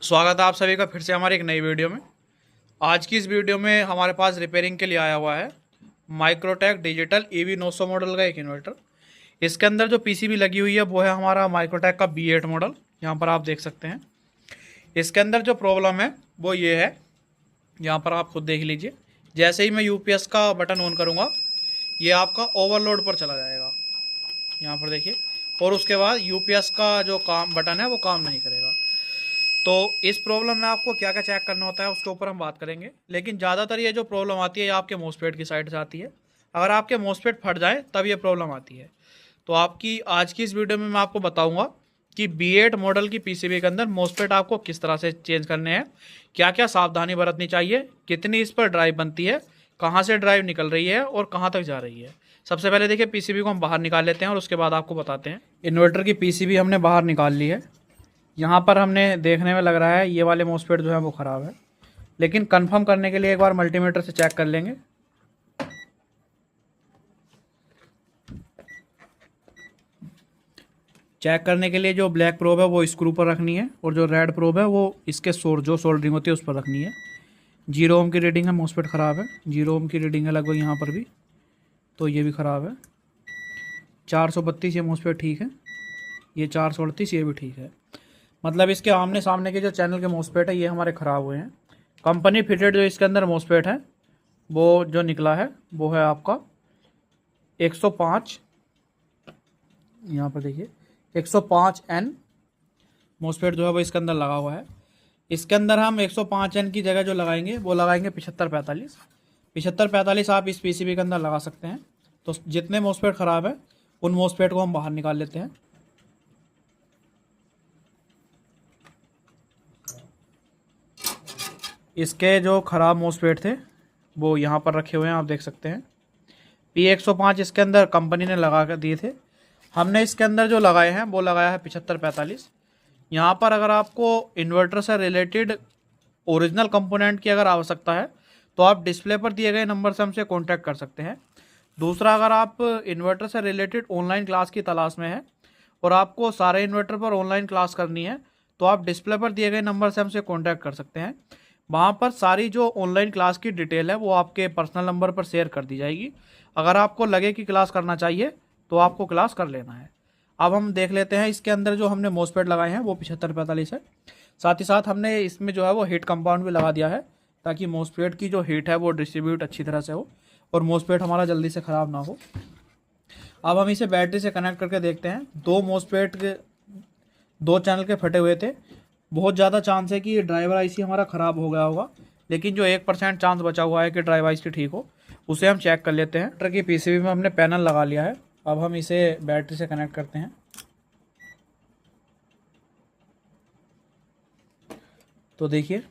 स्वागत है आप सभी का फिर से हमारी एक नई वीडियो में। आज की इस वीडियो में हमारे पास रिपेयरिंग के लिए आया हुआ है माइक्रोटेक डिजिटल EV 900 मॉडल का एक इन्वर्टर। इसके अंदर जो पीसीबी लगी हुई है वो है हमारा माइक्रोटेक का B8 मॉडल। यहाँ पर आप देख सकते हैं। इसके अंदर जो प्रॉब्लम है वो ये है, यहाँ पर आप खुद देख लीजिए। जैसे ही मैं यूपीएस का बटन ऑन करूँगा ये आपका ओवरलोड पर चला जाएगा, यहाँ पर देखिए। और उसके बाद यूपीएस का जो काम बटन है वो काम नहीं करेगा। तो इस प्रॉब्लम में आपको क्या क्या चेक करना होता है उसके ऊपर हम बात करेंगे। लेकिन ज़्यादातर ये जो प्रॉब्लम आती है ये आपके मोसफेट की साइड से आती है। अगर आपके मोसफेट फट जाए तब ये प्रॉब्लम आती है। तो आपकी आज की इस वीडियो में मैं आपको बताऊंगा कि B8 मॉडल की पीसीबी के अंदर मोसफेट आपको किस तरह से चेंज करने हैं, क्या क्या सावधानी बरतनी चाहिए, कितनी इस पर ड्राइव बनती है, कहाँ से ड्राइव निकल रही है और कहाँ तक जा रही है। सबसे पहले देखिए पीसीबी को हम बाहर निकाल लेते हैं और उसके बाद आपको बताते हैं। इन्वर्टर की पीसीबी हमने बाहर निकाल ली है। यहाँ पर हमने देखने में लग रहा है ये वाले मोसफेट जो है वो ख़राब है, लेकिन कंफर्म करने के लिए एक बार मल्टीमीटर से चेक कर लेंगे। चेक करने के लिए जो ब्लैक प्रोब है वो स्क्रू पर रखनी है और जो रेड प्रोब है वो इसके जो सोल्डरिंग होती है उस पर रखनी है। 0 ओम की रीडिंग है, मोसफेट ख़राब है। 0 ओम की रीडिंग है लगभग यहाँ पर भी, तो ये भी ख़राब है। 432 ये मोसफेट ठीक है, ये 438 ये भी ठीक है। मतलब इसके आमने सामने के जो चैनल के मोसफेट है ये हमारे ख़राब हुए हैं। कंपनी फिटेड जो इसके अंदर मोसफेट है वो जो निकला है वो है आपका 105, यहाँ पर देखिए 105N मोसफेट जो है वो इसके अंदर लगा हुआ है। इसके अंदर हम 105N की जगह जो लगाएंगे वो लगाएंगे 7545। 7545 आप इस पीसीबी के अंदर लगा सकते हैं। तो जितने मोसफेट ख़राब है उन मोसफेट को हम बाहर निकाल लेते हैं। इसके जो ख़राब मोसफेट थे वो यहाँ पर रखे हुए हैं, आप देख सकते हैं। P105 इसके अंदर कंपनी ने लगा कर दिए थे। हमने इसके अंदर जो लगाए हैं वो लगाया है 7545। यहाँ पर अगर आपको इन्वर्टर से रिलेटेड ओरिजिनल कंपोनेंट की अगर आवश्यकता है तो आप डिस्प्ले पर दिए गए नंबर से हमसे कॉन्टैक्ट कर सकते हैं। दूसरा, अगर आप इन्वर्टर से रिलेटेड ऑनलाइन क्लास की तलाश में है और आपको सारे इन्वर्टर पर ऑनलाइन क्लास करनी है तो आप डिस्प्ले पर दिए गए नंबर से हमसे कॉन्टैक्ट कर सकते हैं। वहाँ पर सारी जो ऑनलाइन क्लास की डिटेल है वो आपके पर्सनल नंबर पर शेयर कर दी जाएगी। अगर आपको लगे कि क्लास करना चाहिए तो आपको क्लास कर लेना है। अब हम देख लेते हैं इसके अंदर जो हमने मोसफेट लगाए हैं वो 7545 है। साथ ही साथ हमने इसमें जो है वो हीट कंपाउंड भी लगा दिया है ताकि मोसफेट की जो हीट है वो डिस्ट्रीब्यूट अच्छी तरह से हो और मोसफेट हमारा जल्दी से ख़राब ना हो। अब हम इसे बैटरी से कनेक्ट करके देखते हैं। दो मोसफेट के दो चैनल के फटे हुए थे। बहुत ज़्यादा चांस है कि ये ड्राइवर आईसी हमारा ख़राब हो गया होगा, लेकिन जो 1% चांस बचा हुआ है कि ड्राइवर आईसी ठीक हो उसे हम चेक कर लेते हैं। ट्रक की पीसीबी में हमने पैनल लगा लिया है। अब हम इसे बैटरी से कनेक्ट करते हैं। तो देखिए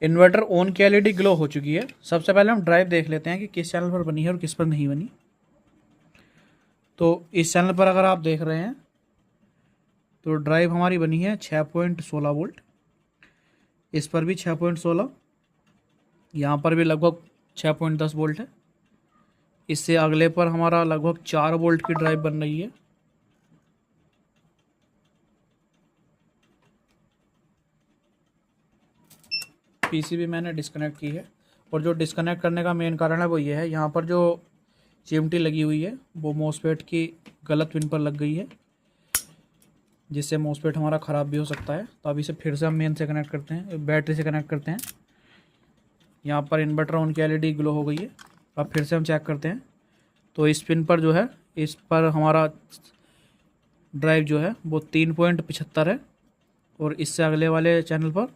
इन्वर्टर ऑन की एलईडी ग्लो हो चुकी है। सबसे पहले हम ड्राइव देख लेते हैं कि किस चैनल पर बनी है और किस पर नहीं बनी। तो इस चैनल पर अगर आप देख रहे हैं तो ड्राइव हमारी बनी है 6.16 वोल्ट। इस पर भी 6.16, यहाँ पर भी लगभग 6.10 वोल्ट है। इससे अगले पर हमारा लगभग 4 वोल्ट की ड्राइव बन रही है। पीसीबी मैंने डिस्कनेक्ट की है और जो डिस्कनेक्ट करने का मेन कारण है वो ये है, यहाँ पर जो चिमटी लगी हुई है वो मोसफेट की गलत पिन पर लग गई है, जिससे मोसफेट हमारा ख़राब भी हो सकता है। तो अब इसे फिर से हम मेन से कनेक्ट करते हैं, बैटरी से कनेक्ट करते हैं। यहाँ पर इन्वर्टर ऑन की एलईडी ग्लो हो गई है। अब फिर से हम चेक करते हैं। तो इस पिन पर जो है इस पर हमारा ड्राइव जो है वो 3.75 है और इससे अगले वाले चैनल पर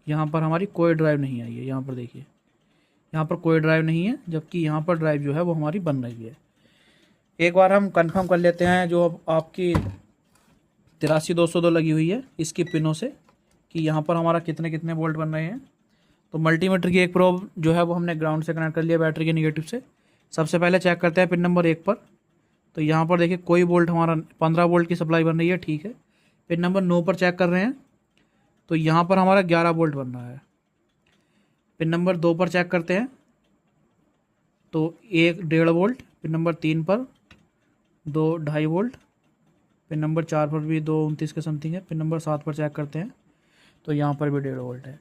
यहाँ पर हमारी कोई ड्राइव नहीं आई है। यहाँ पर देखिए, यहाँ पर कोई ड्राइव नहीं है, जबकि यहाँ पर ड्राइव जो है वो हमारी बन रही है। एक बार हम कंफर्म कर लेते हैं जो आपकी 83202 लगी हुई है इसकी पिनों से कि यहाँ पर हमारा कितने कितने वोल्ट बन रहे हैं। तो मल्टीमीटर की एक प्रोब जो है वो हमने ग्राउंड से कनेक्ट कर लिया बैटरी के नेगेटिव से। सबसे पहले चेक करते हैं पिन नंबर 1 पर। तो यहाँ पर देखिए कोई वोल्ट, हमारा 15 वोल्ट की सप्लाई बन रही है, ठीक है। पिन नंबर 9 पर चेक कर रहे हैं तो यहाँ पर हमारा 11 वोल्ट बन रहा है। पिन नंबर 2 पर चेक करते हैं तो 1.5 वोल्ट। पिन नंबर 3 पर 2 2.5 वोल्ट। पिन नंबर 4 पर भी 229 के समथिंग है। पिन नंबर 7 पर चेक करते हैं तो यहाँ पर भी 1.5 वोल्ट है।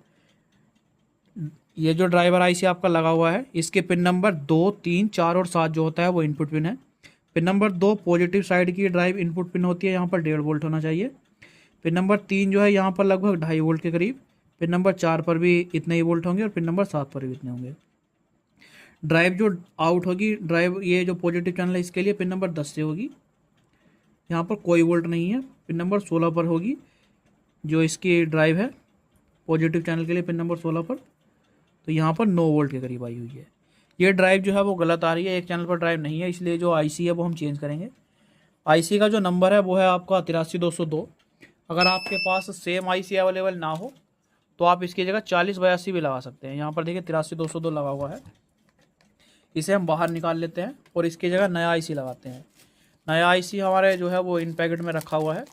ये जो ड्राइवर आईसी आपका लगा हुआ है, इसके पिन नंबर 2, 3, 4 और 7 जो होता है वो इनपुट पिन है। पिन नंबर 2 पॉजिटिव साइड की ड्राइव इनपुट पिन होती है, यहाँ पर 1.5 वोल्ट होना चाहिए। पिन नंबर 3 जो है यहाँ पर लगभग 2.5 वोल्ट के करीब। पिन नंबर 4 पर भी इतने ही वोल्ट होंगे और पिन नंबर 7 पर भी इतने होंगे। ड्राइव जो आउट होगी, ड्राइव ये जो पॉजिटिव चैनल है इसके लिए पिन नंबर 10 से होगी, यहाँ पर कोई वोल्ट नहीं है। पिन नंबर 16 पर होगी जो इसकी ड्राइव है पॉजिटिव चैनल के लिए, पिन नंबर 16 पर, तो यहाँ पर 9 वोल्ट के करीब आई हुई है। ये ड्राइव जो है वो गलत आ रही है, एक चैनल पर ड्राइव नहीं है, इसलिए जो आईसी है वो हम चेंज करेंगे। आईसी का जो नंबर है वो है आपका 83202। अगर आपके पास सेम आईसी अवेलेबल ना हो तो आप इसकी जगह 4082 भी लगा सकते हैं। यहाँ पर देखिए 83202 लगा हुआ है, इसे हम बाहर निकाल लेते हैं और इसकी जगह नया आईसी लगाते हैं। नया आईसी हमारे जो है वो इन पैकेट में रखा हुआ है।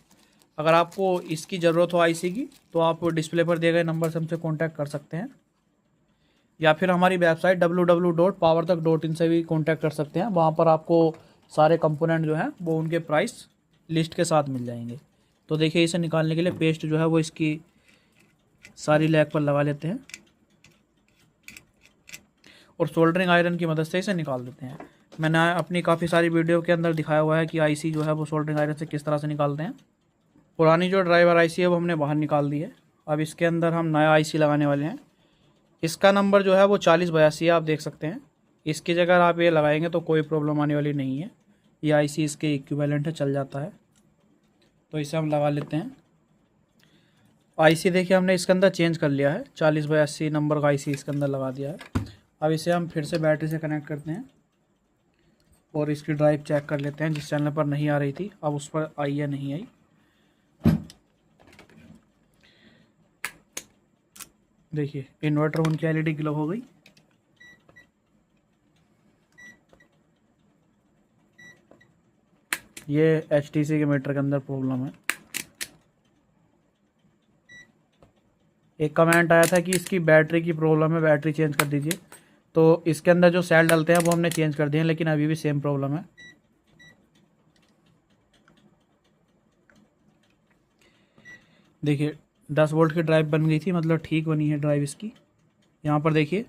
अगर आपको इसकी ज़रूरत हो आईसी की तो आप डिस्प्ले पर दिए गए नंबर से हमसे कॉन्टैक्ट कर सकते हैं, या फिर हमारी वेबसाइट www.powertech.in से भी कॉन्टैक्ट कर सकते हैं। वहाँ पर आपको सारे कंपोनेंट जो हैं वो उनके प्राइस लिस्ट के साथ मिल जाएंगे। तो देखिए इसे निकालने के लिए पेस्ट जो है वो इसकी सारी लैग पर लगा लेते हैं और सोल्डरिंग आयरन की मदद से इसे निकाल देते हैं। मैंने अपनी काफ़ी सारी वीडियो के अंदर दिखाया हुआ है कि आईसी जो है वो सोल्डरिंग आयरन से किस तरह से निकालते हैं। पुरानी जो ड्राइवर आईसी है वो हमने बाहर निकाल दी है। अब इसके अंदर हम नया आईसी लगाने वाले हैं। इसका नंबर जो है वो 4082 है, आप देख सकते हैं। इसकी जगह आप ये लगाएंगे तो कोई प्रॉब्लम आने वाली नहीं है, ये आईसी इसके इक्विवेलेंट है, चल जाता है। तो इसे हम लगा लेते हैं। आईसी देखिए हमने इसके अंदर चेंज कर लिया है, 4082 नंबर का आईसी इसके अंदर लगा दिया है। अब इसे हम फिर से बैटरी से कनेक्ट करते हैं और इसकी ड्राइव चेक कर लेते हैं। जिस चैनल पर नहीं आ रही थी अब उस पर आई या नहीं आई। देखिए इन्वर्टर ऑन की एलईडी ग्लो हो गई। ये एचटीसी के मीटर के अंदर प्रॉब्लम है। एक कमेंट आया था कि इसकी बैटरी की प्रॉब्लम है, बैटरी चेंज कर दीजिए। तो इसके अंदर जो सेल डलते हैं वो हमने चेंज कर दिए हैं, लेकिन अभी भी सेम प्रॉब्लम है। देखिए 10 वोल्ट की ड्राइव बन गई थी, मतलब ठीक बनी है ड्राइव इसकी। यहाँ पर देखिए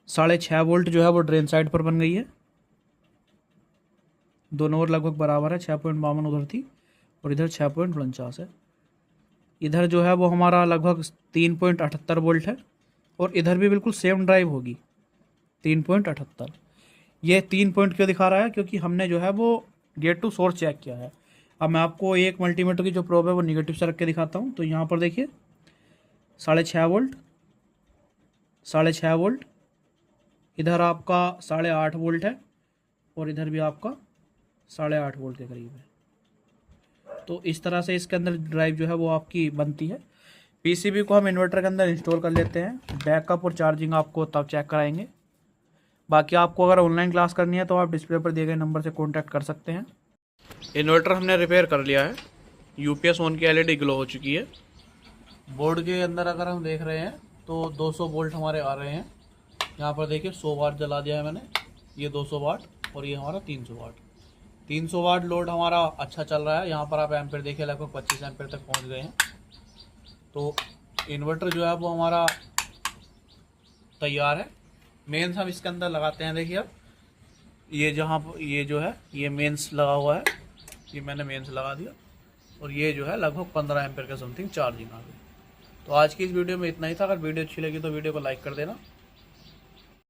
6.5 वोल्ट जो है वो ड्रेन साइड पर बन गई है। दोनों ओर लगभग बराबर है, 6.52 उधर थी और इधर 6.49 है। इधर जो है वो हमारा लगभग 3.78 वोल्ट है और इधर भी बिल्कुल सेम ड्राइव होगी 3.78। ये 3 पॉइंट क्यों दिखा रहा है, क्योंकि हमने जो है वो गेट टू सोर्स चेक किया है। अब मैं आपको एक मल्टीमीटर की जो प्रोब है वो निगेटिव से रख के दिखाता हूँ। तो यहाँ पर देखिए 6.5 वोल्ट, 6.5 वोल्ट, इधर आपका 8.5 वोल्ट है और इधर भी आपका 8.5 वोल्ट के करीब है। तो इस तरह से इसके अंदर ड्राइव जो है वो आपकी बनती है। पीसीबी को हम इन्वर्टर के अंदर इंस्टॉल कर लेते हैं, बैकअप और चार्जिंग आपको तब चेक कराएंगे। बाकी आपको अगर ऑनलाइन क्लास करनी है तो आप डिस्प्ले पर दिए गए नंबर से कॉन्टैक्ट कर सकते हैं। इन्वर्टर हमने रिपेयर कर लिया है, यूपीएस ऑन की एलईडी ग्लो हो चुकी है। बोर्ड के अंदर अगर हम देख रहे हैं तो 200 वोल्ट हमारे आ रहे हैं। यहाँ पर देखिए 100 वाट जला दिया है मैंने, ये 200 वाट और ये हमारा 300 वाट। 300 वाट लोड हमारा अच्छा चल रहा है। यहाँ पर आप एम्पेयर देखिए लगभग 25 एम्पेयर तक पहुँच गए हैं। तो इन्वर्टर जो है वो हमारा तैयार है। मेंस हम इसके अंदर लगाते हैं। देखिए अब ये जहाँ ये जो है ये मेंस लगा हुआ है, ये मैंने मेंस लगा दिया और ये जो है लगभग 15 एम्पेयर के समथिंग चार्जिंग आ गई। तो आज की इस वीडियो में इतना ही था। अगर वीडियो अच्छी लगी तो वीडियो को लाइक कर देना।